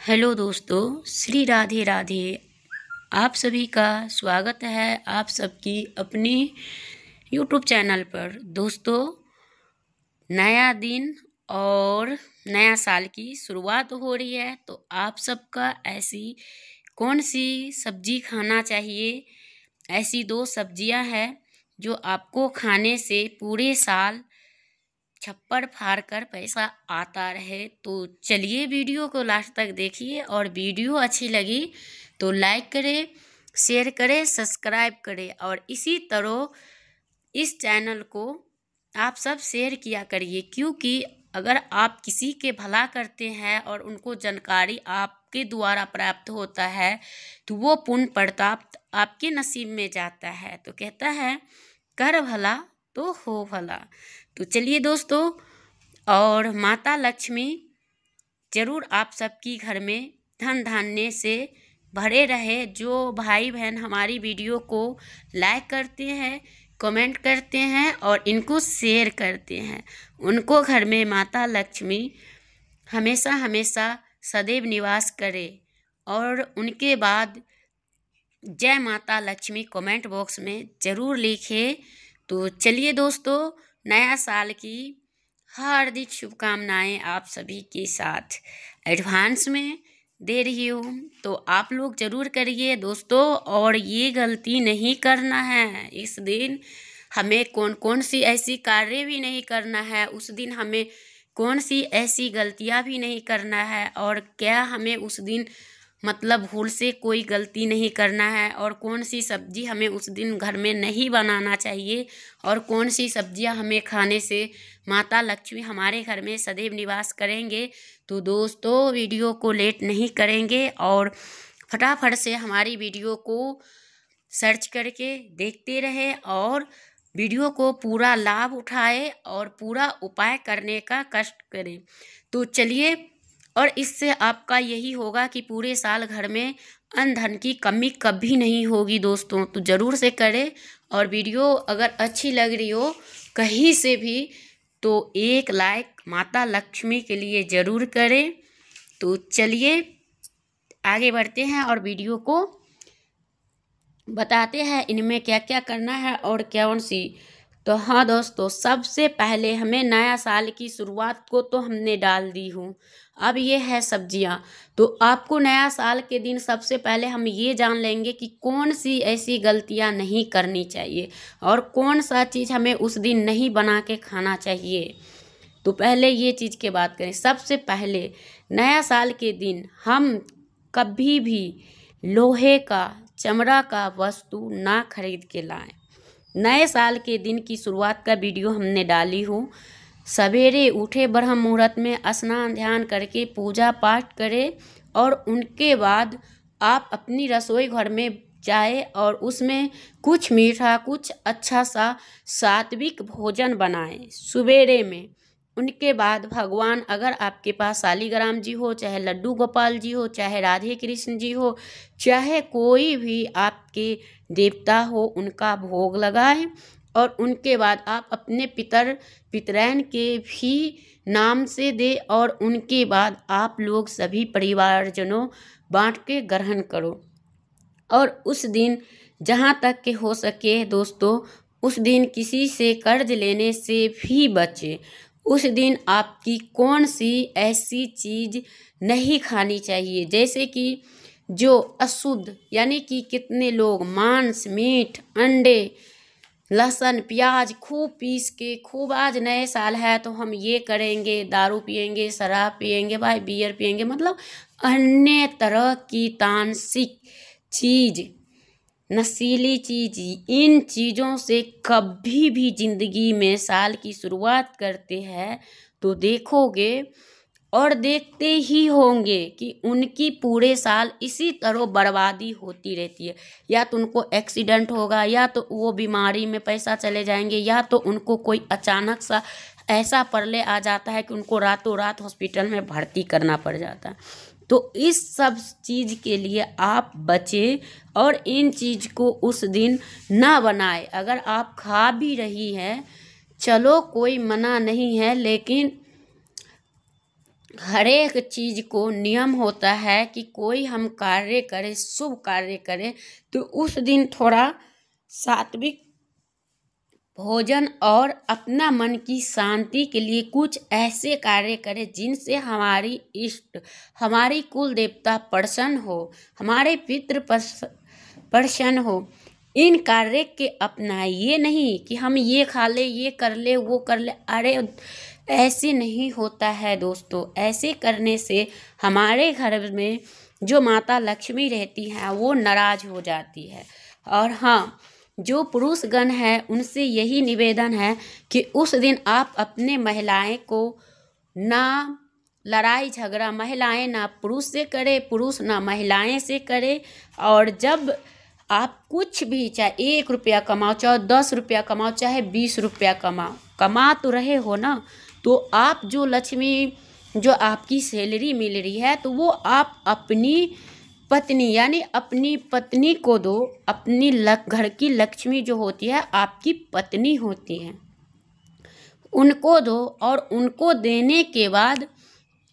Hello दोस्तों, श्री राधे राधे। आप सभी का स्वागत है आप सबकी अपनी यूट्यूब चैनल पर। दोस्तों, नया दिन और नया साल की शुरुआत हो रही है, तो आप सबका ऐसी कौन सी सब्जी खाना चाहिए। ऐसी दो सब्जियां हैं जो आपको खाने से पूरे साल छप्पर फाड़ कर पैसा आता रहे। तो चलिए वीडियो को लास्ट तक देखिए, और वीडियो अच्छी लगी तो लाइक करें, शेयर करें, सब्सक्राइब करें, और इसी तरह इस चैनल को आप सब शेयर किया करिए, क्योंकि अगर आप किसी के भला करते हैं और उनको जानकारी आपके द्वारा प्राप्त होता है तो वो पुण्य प्रताप आपके नसीब में जाता है। तो कहता है, कर भला तो हो भला। तो चलिए दोस्तों, और माता लक्ष्मी जरूर आप सबकी घर में धन धान्य से भरे रहे। जो भाई बहन हमारी वीडियो को लाइक करते हैं, कमेंट करते हैं और इनको शेयर करते हैं, उनको घर में माता लक्ष्मी हमेशा हमेशा सदैव निवास करे। और उनके बाद जय माता लक्ष्मी कमेंट बॉक्स में ज़रूर लिखे। तो चलिए दोस्तों, नया साल की हार्दिक शुभकामनाएं आप सभी के साथ एडवांस में दे रही हूँ। तो आप लोग ज़रूर करिए दोस्तों, और ये गलती नहीं करना है। इस दिन हमें कौन कौन सी ऐसी कार्य भी नहीं करना है, उस दिन हमें कौन सी ऐसी गलतियाँ भी नहीं करना है, और क्या हमें उस दिन मतलब भूल से कोई गलती नहीं करना है, और कौन सी सब्जी हमें उस दिन घर में नहीं बनाना चाहिए, और कौन सी सब्जियां हमें खाने से माता लक्ष्मी हमारे घर में सदैव निवास करेंगे। तो दोस्तों, वीडियो को लेट नहीं करेंगे और फटाफट से हमारी वीडियो को सर्च करके देखते रहे, और वीडियो को पूरा लाभ उठाए और पूरा उपाय करने का कष्ट करें। तो चलिए, और इससे आपका यही होगा कि पूरे साल घर में अन्न धन की कमी कभी नहीं होगी दोस्तों। तो ज़रूर से करें, और वीडियो अगर अच्छी लग रही हो कहीं से भी तो एक लाइक माता लक्ष्मी के लिए ज़रूर करें। तो चलिए आगे बढ़ते हैं और वीडियो को बताते हैं इनमें क्या क्या करना है और कौन सी। तो हाँ दोस्तों, सबसे पहले हमें नया साल की शुरुआत को तो हमने डाल दी हूँ। अब ये है सब्जियाँ। तो आपको नया साल के दिन सबसे पहले हम ये जान लेंगे कि कौन सी ऐसी गलतियाँ नहीं करनी चाहिए और कौन सा चीज़ हमें उस दिन नहीं बना के खाना चाहिए। तो पहले ये चीज़ की बात करें। सबसे पहले नया साल के दिन हम कभी भी लोहे का, चमड़ा का वस्तु ना खरीद के लाएं। नए साल के दिन की शुरुआत का वीडियो हमने डाली हूँ। सवेरे उठे ब्रह्म मुहूर्त में स्नान ध्यान करके पूजा पाठ करें, और उनके बाद आप अपनी रसोई घर में जाए और उसमें कुछ मीठा, कुछ अच्छा सा सात्विक भोजन बनाएं सवेरे में। उनके बाद भगवान, अगर आपके पास शालिग्राम जी हो, चाहे लड्डू गोपाल जी हो, चाहे राधे कृष्ण जी हो, चाहे कोई भी आपके देवता हो, उनका भोग लगाएं। और उनके बाद आप अपने पितरैन के भी नाम से दे, और उनके बाद आप लोग सभी परिवारजनों बांट के ग्रहण करो। और उस दिन जहाँ तक के हो सके दोस्तों, उस दिन किसी से कर्ज लेने से भी बचे। उस दिन आपकी कौन सी ऐसी चीज़ नहीं खानी चाहिए, जैसे कि जो अशुद्ध, यानी कि कितने लोग मांस, मीट, अंडे, लहसुन, प्याज खूब पीस के खूब, आज नए साल है तो हम ये करेंगे, दारू पिएंगे, शराब पिएंगे, भाई बियर पिएंगे, मतलब अन्य तरह की तामसिक चीज़, नशीली चीज़, इन चीज़ों से कभी भी ज़िंदगी में साल की शुरुआत करते हैं तो देखोगे और देखते ही होंगे कि उनकी पूरे साल इसी तरह बर्बादी होती रहती है। या तो उनको एक्सीडेंट होगा, या तो वो बीमारी में पैसा चले जाएंगे, या तो उनको कोई अचानक सा ऐसा प्रलय आ जाता है कि उनको रातों रात हॉस्पिटल में भर्ती करना पड़ जाता है। तो इस सब चीज़ के लिए आप बचें, और इन चीज़ को उस दिन ना बनाए। अगर आप खा भी रही हैं, चलो कोई मना नहीं है, लेकिन हर एक चीज़ को नियम होता है कि कोई हम कार्य करें, शुभ कार्य करें, तो उस दिन थोड़ा सात्विक भोजन और अपना मन की शांति के लिए कुछ ऐसे कार्य करें जिनसे हमारी इष्ट, हमारी कुल देवता प्रसन्न हो, हमारे पितृ प्रसन्न हो। इन कार्य के अपना ये नहीं कि हम ये खा ले, ये कर ले, वो कर ले। अरे ऐसे नहीं होता है दोस्तों। ऐसे करने से हमारे घर में जो माता लक्ष्मी रहती हैं वो नाराज हो जाती है। और हाँ, जो पुरुषगण है उनसे यही निवेदन है कि उस दिन आप अपने महिलाएं को ना लड़ाई झगड़ा, महिलाएं ना पुरुष से करे, पुरुष ना महिलाएं से करे। और जब आप कुछ भी, चाहे 1 रुपया कमाओ, चाहे 10 रुपया कमाओ, चाहे 20 रुपया कमाओ, कमा तो रहे हो ना, तो आप जो लक्ष्मी, जो आपकी सैलरी मिल रही है, तो वो आप अपनी पत्नी यानी अपनी पत्नी को दो। अपनी घर की लक्ष्मी जो होती है आपकी पत्नी होती है, उनको दो। और उनको देने के बाद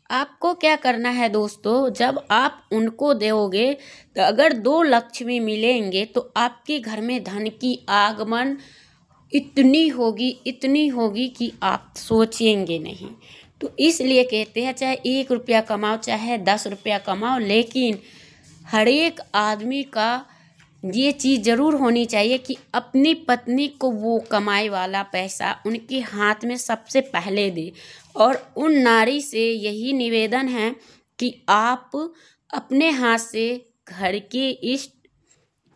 आपको क्या करना है दोस्तों, जब आप उनको दोगे तो अगर 2 लक्ष्मी मिलेंगे तो आपके घर में धन की आगमन इतनी होगी कि आप सोचेंगे नहीं। तो इसलिए कहते हैं चाहे 1 रुपया कमाओ, चाहे 10 रुपया कमाओ, लेकिन हर एक आदमी का ये चीज़ ज़रूर होनी चाहिए कि अपनी पत्नी को वो कमाई वाला पैसा उनके हाथ में सबसे पहले दे। और उन नारी से यही निवेदन है कि आप अपने हाथ से घर के इष्ट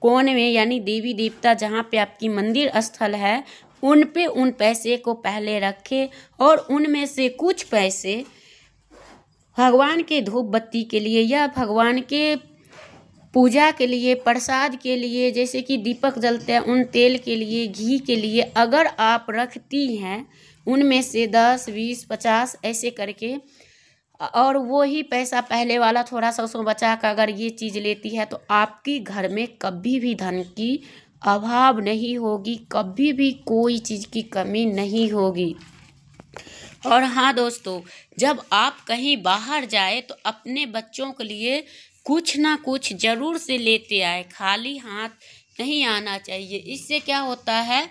कोने में, यानी देवी देवता जहाँ पे आपकी मंदिर स्थल है, उन पे उन पैसे को पहले रखें और उनमें से कुछ पैसे भगवान के धूप बत्ती के लिए या भगवान के पूजा के लिए, प्रसाद के लिए, जैसे कि दीपक जलते हैं उन तेल के लिए, घी के लिए अगर आप रखती हैं, उनमें से 10, 20, 50 ऐसे करके, और वो ही पैसा पहले वाला थोड़ा सा उसमें बचा कर अगर ये चीज़ लेती है तो आपकी घर में कभी भी धन की अभाव नहीं होगी, कभी भी कोई चीज़ की कमी नहीं होगी। और हाँ दोस्तों, जब आप कहीं बाहर जाए तो अपने बच्चों के लिए कुछ ना कुछ ज़रूर से लेते आए, खाली हाथ नहीं आना चाहिए। इससे क्या होता है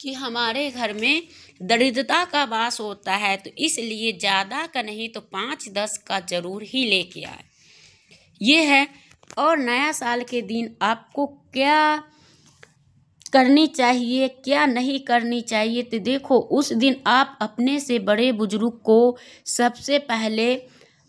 कि हमारे घर में दरिद्रता का वास होता है, तो इसलिए ज़्यादा का नहीं तो 5-10 का ज़रूर ही लेके आए, ये है। और नया साल के दिन आपको क्या करनी चाहिए, क्या नहीं करनी चाहिए, तो देखो उस दिन आप अपने से बड़े बुजुर्ग को सबसे पहले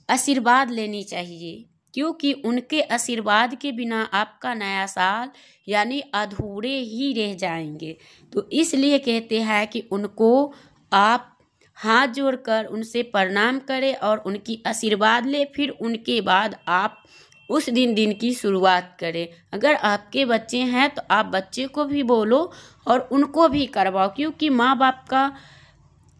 आशीर्वाद लेनी चाहिए, क्योंकि उनके आशीर्वाद के बिना आपका नया साल यानी अधूरे ही रह जाएंगे। तो इसलिए कहते हैं कि उनको आप हाथ जोड़कर उनसे प्रणाम करें और उनकी आशीर्वाद लें, फिर उनके बाद आप उस दिन की शुरुआत करें। अगर आपके बच्चे हैं तो आप बच्चे को भी बोलो और उनको भी करवाओ, क्योंकि माँ बाप का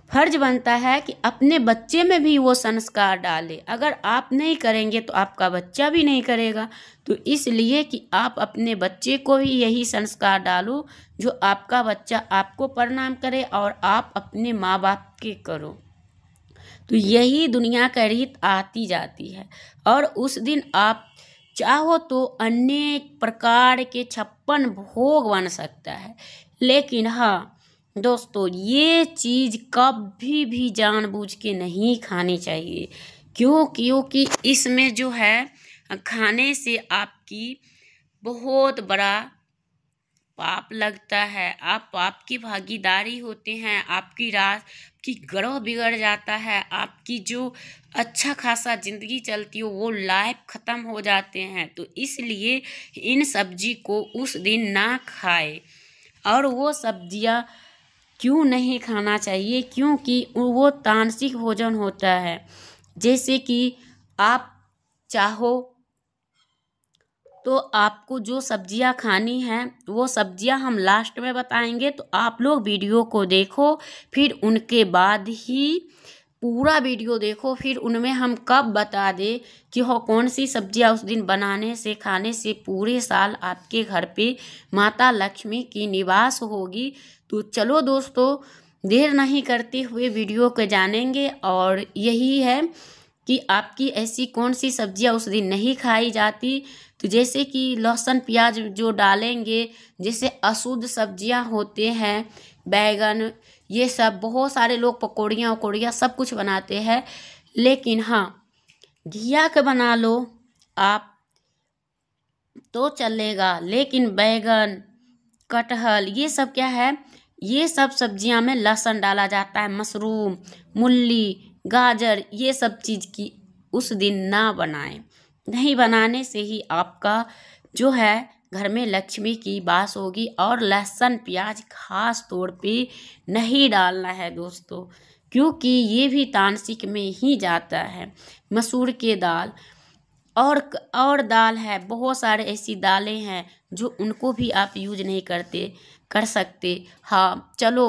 फर्ज बनता है कि अपने बच्चे में भी वो संस्कार डाले। अगर आप नहीं करेंगे तो आपका बच्चा भी नहीं करेगा। तो इसलिए कि आप अपने बच्चे को भी यही संस्कार डालो, जो आपका बच्चा आपको प्रणाम करे और आप अपने माँ बाप के करो। तो यही दुनिया का रीत आती जाती है। और उस दिन आप चाहो तो अनेक प्रकार के 56 भोग बन सकता है, लेकिन हाँ दोस्तों, ये चीज़ कभी भी जानबूझ के नहीं खानी चाहिए, क्योंकि इसमें जो है खाने से आपकी बहुत बड़ा पाप लगता है। आप पाप की भागीदारी होते हैं, आपकी रात की ग्रह बिगड़ जाता है, आपकी जो अच्छा खासा ज़िंदगी चलती हो वो लाइफ ख़त्म हो जाते हैं। तो इसलिए इन सब्जी को उस दिन ना खाए। और वो सब्जियां क्यों नहीं खाना चाहिए, क्योंकि वो तामसिक भोजन होता है। जैसे कि आप चाहो तो आपको जो सब्जियां खानी हैं वो सब्जियां हम लास्ट में बताएंगे, तो आप लोग वीडियो को देखो, फिर उनके बाद ही पूरा वीडियो देखो, फिर उनमें हम कब बता दें कि हो कौन सी सब्जियां उस दिन बनाने से, खाने से पूरे साल आपके घर पे माता लक्ष्मी की निवास होगी। तो चलो दोस्तों, देर नहीं करते हुए वीडियो को जानेंगे। और यही है कि आपकी ऐसी कौन सी सब्जियां उस दिन नहीं खाई जाती। तो जैसे कि लहसुन प्याज जो डालेंगे, जैसे अशुद्ध सब्जियां होते हैं, बैगन, ये सब बहुत सारे लोग पकौड़ियाँ वकौड़ियाँ सब कुछ बनाते हैं। लेकिन हाँ, घिया के बना लो आप तो चलेगा, लेकिन बैगन, कटहल, ये सब क्या है, ये सब सब्जियां में लहसुन डाला जाता है। मशरूम, मूली, गाजर, ये सब चीज़ की उस दिन ना बनाएं। नहीं बनाने से ही आपका जो है घर में लक्ष्मी की वास होगी। और लहसुन प्याज खास तौर पे नहीं डालना है दोस्तों, क्योंकि ये भी तांत्रिक में ही जाता है। मसूर की दाल और दाल है, बहुत सारे ऐसी दालें हैं जो उनको भी आप यूज नहीं कर सकते। हाँ चलो,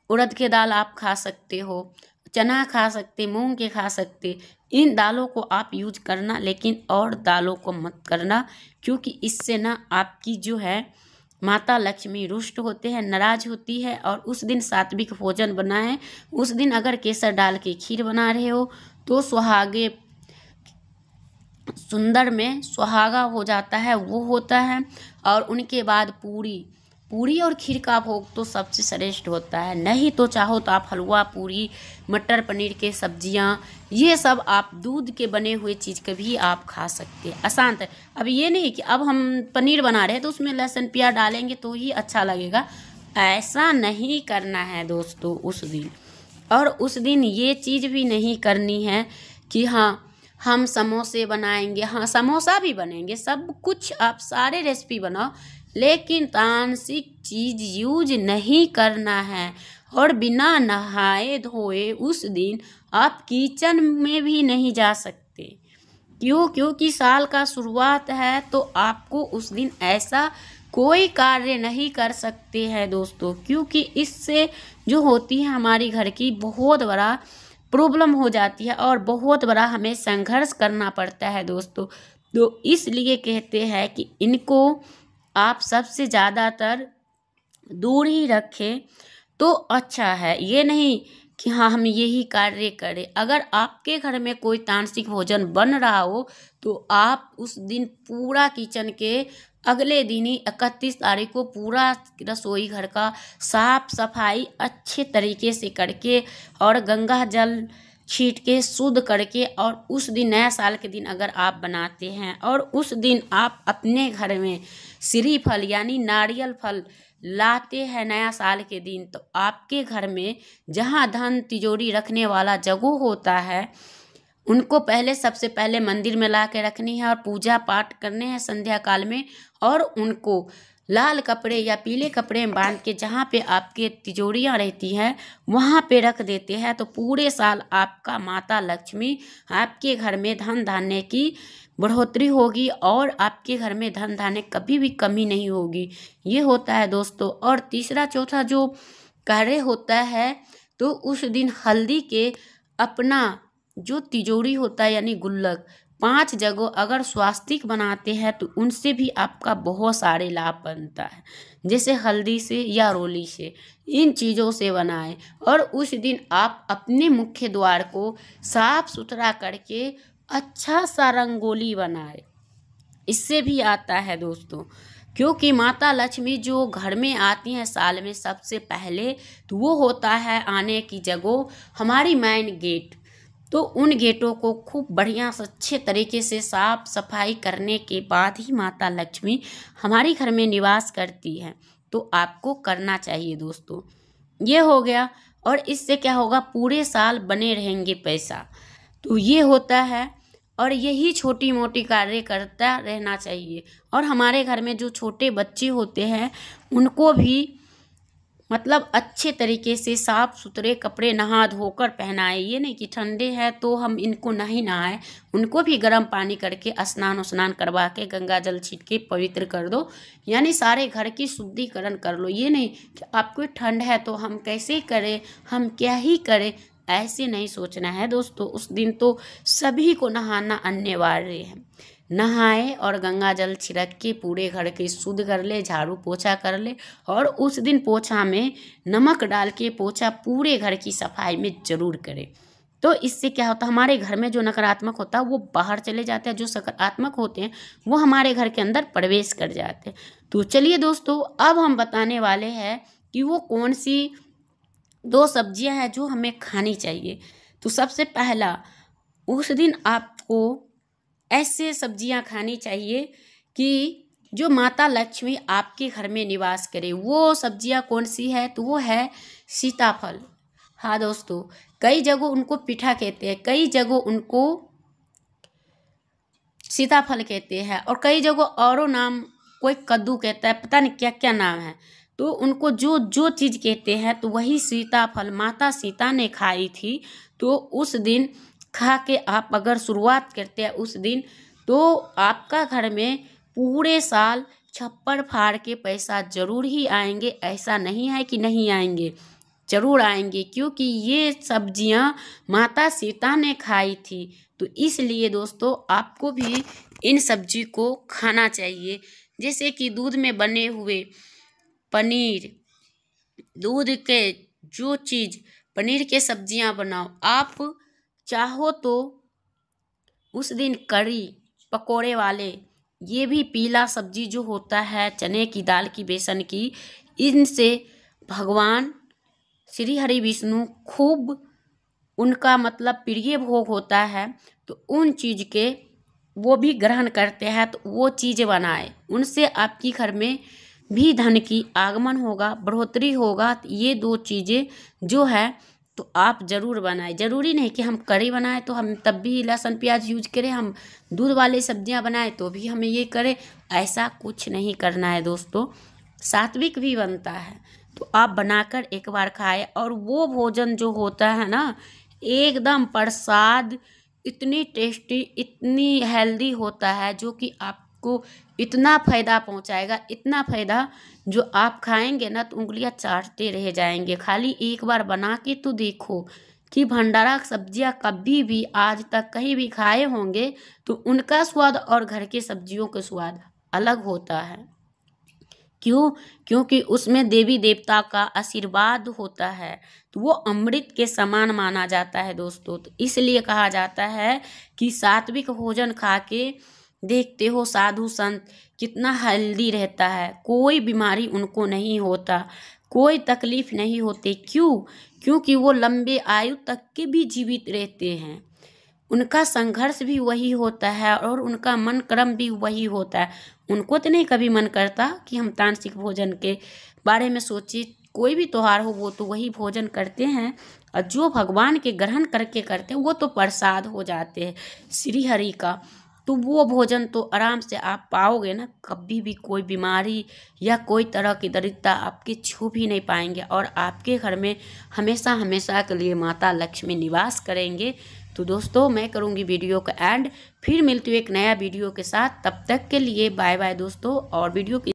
उड़द के दाल आप खा सकते हो, चना खा सकते, मूंग के खा सकते, इन दालों को आप यूज करना, लेकिन और दालों को मत करना, क्योंकि इससे ना आपकी जो है माता लक्ष्मी रुष्ट होते हैं, नाराज होती है। और उस दिन सात्विक भोजन बनाएं। उस दिन अगर केसर डाल के खीर बना रहे हो तो सुहागे सुंदर में सुहागा हो जाता है, वो होता है। और उनके बाद पूरी और खीर का भोग तो सबसे श्रेष्ठ होता है। नहीं तो चाहो तो आप हलवा पूरी, मटर पनीर के सब्जियां, ये सब आप दूध के बने हुए चीज़ के भी आप खा सकते हैं। आसान है। अब ये नहीं कि अब हम पनीर बना रहे हैं तो उसमें लहसुन प्याज डालेंगे तो ही अच्छा लगेगा, ऐसा नहीं करना है दोस्तों उस दिन। और उस दिन ये चीज़ भी नहीं करनी है कि हाँ हम समोसे बनाएंगे। हाँ समोसा भी बनेंगे, सब कुछ आप सारे रेसिपी बनाओ, लेकिन तामसिक चीज़ यूज नहीं करना है। और बिना नहाए धोए उस दिन आप किचन में भी नहीं जा सकते। क्योंकि साल का शुरुआत है, तो आपको उस दिन ऐसा कोई कार्य नहीं कर सकते हैं दोस्तों, क्योंकि इससे जो होती है हमारी घर की बहुत बड़ा प्रॉब्लम हो जाती है और बहुत बड़ा हमें संघर्ष करना पड़ता है दोस्तों। तो इसलिए कहते हैं कि इनको आप सबसे ज़्यादातर दूर ही रखें तो अच्छा है। ये नहीं कि हाँ हम यही कार्य करें। अगर आपके घर में कोई तांत्रिक भोजन बन रहा हो तो आप उस दिन पूरा किचन के अगले दिन ही 31 तारीख को पूरा रसोई घर का साफ सफाई अच्छे तरीके से करके और गंगा जल छीट के शुद्ध करके, और उस दिन नया साल के दिन अगर आप बनाते हैं और उस दिन आप अपने घर में श्रीफल यानी नारियल फल लाते हैं नया साल के दिन, तो आपके घर में जहाँ धन तिजोरी रखने वाला जगह होता है उनको सबसे पहले मंदिर में ला के रखनी है और पूजा पाठ करने हैं संध्या काल में। और उनको लाल कपड़े या पीले कपड़े में बांध के जहाँ पे आपके तिजोरियाँ रहती हैं वहाँ पे रख देते हैं, तो पूरे साल आपका माता लक्ष्मी आपके घर में धन धान्य की बढ़ोतरी होगी और आपके घर में धन धान्य कभी भी कमी नहीं होगी। ये होता है दोस्तों। और तीसरा चौथा जो कार्य होता है, तो उस दिन हल्दी के अपना जो तिजोरी होता है यानी गुल्लक 5 जगह अगर स्वास्तिक बनाते हैं तो उनसे भी आपका बहुत सारे लाभ बनता है। जैसे हल्दी से या रोली से, इन चीज़ों से बनाएं। और उस दिन आप अपने मुख्य द्वार को साफ सुथरा करके अच्छा सा रंगोली बनाए, इससे भी आता है दोस्तों। क्योंकि माता लक्ष्मी जो घर में आती हैं साल में सबसे पहले, तो वो होता है आने की जगह हमारी मेन गेट। तो उन गेटों को खूब बढ़िया से अच्छे तरीके से साफ सफाई करने के बाद ही माता लक्ष्मी हमारी घर में निवास करती है। तो आपको करना चाहिए दोस्तों। ये हो गया। और इससे क्या होगा, पूरे साल बने रहेंगे पैसा। तो ये होता है। और यही छोटी मोटी कार्य करता रहना चाहिए। और हमारे घर में जो छोटे बच्चे होते हैं उनको भी मतलब अच्छे तरीके से साफ सुथरे कपड़े नहा धोकर पहनाए। ये नहीं कि ठंडे है तो हम इनको नहीं नहाए, उनको भी गर्म पानी करके स्नान करवा के गंगा जल छीट के पवित्र कर दो, यानी सारे घर की शुद्धिकरण कर लो। ये नहीं कि आपको ठंड है तो हम कैसे करें, हम क्या ही करें, ऐसे नहीं सोचना है दोस्तों। उस दिन तो सभी को नहाना अनिवार्य है। नहाए और गंगा जल छिड़क के पूरे घर के शुद्ध कर ले, झाड़ू पोछा कर ले। और उस दिन पोछा में नमक डाल के पोछा पूरे घर की सफाई में ज़रूर करें। तो इससे क्या होता है, हमारे घर में जो नकारात्मक होता है वो बाहर चले जाते हैं, जो सकारात्मक होते हैं वो हमारे घर के अंदर प्रवेश कर जाते हैं। तो चलिए दोस्तों, अब हम बताने वाले हैं कि वो कौन सी 2 सब्जियां हैं जो हमें खानी चाहिए। तो सबसे पहला, उस दिन आपको ऐसे सब्जियां खानी चाहिए कि जो माता लक्ष्मी आपके घर में निवास करे। वो सब्जियां कौन सी है, तो वो है सीताफल। हाँ दोस्तों, कई जगह उनको पीठा कहते हैं, कई जगह उनको सीताफल कहते हैं, और कई जगह औरों नाम, कोई कद्दू कहता है, पता नहीं क्या क्या नाम है। तो उनको जो जो चीज़ कहते हैं तो वही सीताफल माता सीता ने खाई थी। तो उस दिन खा के आप अगर शुरुआत करते हैं उस दिन, तो आपका घर में पूरे साल छप्पर फाड़ के पैसा जरूर ही आएंगे। ऐसा नहीं है कि नहीं आएंगे, जरूर आएंगे, क्योंकि ये सब्जियां माता सीता ने खाई थी। तो इसलिए दोस्तों आपको भी इन सब्जी को खाना चाहिए। जैसे कि दूध में बने हुए पनीर, दूध के जो चीज़ पनीर के सब्जियां बनाओ। आप चाहो तो उस दिन कढ़ी पकोड़े वाले, ये भी पीला सब्जी जो होता है चने की दाल की, बेसन की, इनसे भगवान श्री हरि विष्णु खूब, उनका मतलब प्रिय भोग होता है। तो उन चीज़ के वो भी ग्रहण करते हैं। तो वो चीज़ें बनाए, उनसे आपकी घर में भी धन की आगमन होगा, बढ़ोतरी होगा। तो ये 2 चीज़ें जो है तो आप ज़रूर बनाएं। ज़रूरी नहीं कि हम कढ़ी बनाएं तो हम तब भी लहसुन प्याज यूज करें, हम दूध वाले सब्जियां बनाएं तो भी हमें ये करें। ऐसा कुछ नहीं करना है दोस्तों, सात्विक भी बनता है। तो आप बनाकर एक बार खाएं, और वो भोजन जो होता है ना, एकदम प्रसाद, इतनी टेस्टी, इतनी हेल्दी होता है, जो कि आपको इतना फ़ायदा पहुंचाएगा, इतना फ़ायदा, जो आप खाएंगे ना तो उंगलियां चाटते रह जाएंगे। खाली एक बार बना के तो देखो कि भंडारा सब्जियां कभी भी आज तक कहीं भी खाए होंगे तो उनका स्वाद और घर के सब्जियों का स्वाद अलग होता है। क्यों? क्योंकि उसमें देवी देवता का आशीर्वाद होता है, तो वो अमृत के समान माना जाता है दोस्तों। तो इसलिए कहा जाता है कि सात्विक भोजन खा के देखते हो साधु संत कितना हेल्दी रहता है, कोई बीमारी उनको नहीं होता, कोई तकलीफ नहीं होती। क्यों? क्योंकि वो लंबे आयु तक के भी जीवित रहते हैं, उनका संघर्ष भी वही होता है और उनका मन क्रम भी वही होता है। उनको तो नहीं कभी मन करता कि हम तामसिक भोजन के बारे में सोचे। कोई भी त्योहार हो वो तो वही भोजन करते हैं, और जो भगवान के ग्रहण करके करते हैं वो तो प्रसाद हो जाते हैं श्री हरि का। तो वो भोजन तो आराम से आप पाओगे ना, कभी भी कोई बीमारी या कोई तरह की दरिद्रता आपकी छू भी नहीं पाएंगे, और आपके घर में हमेशा हमेशा के लिए माता लक्ष्मी निवास करेंगे। तो दोस्तों मैं करूँगी वीडियो का एंड, फिर मिलती हूँ एक नया वीडियो के साथ। तब तक के लिए बाय बाय दोस्तों। और वीडियो की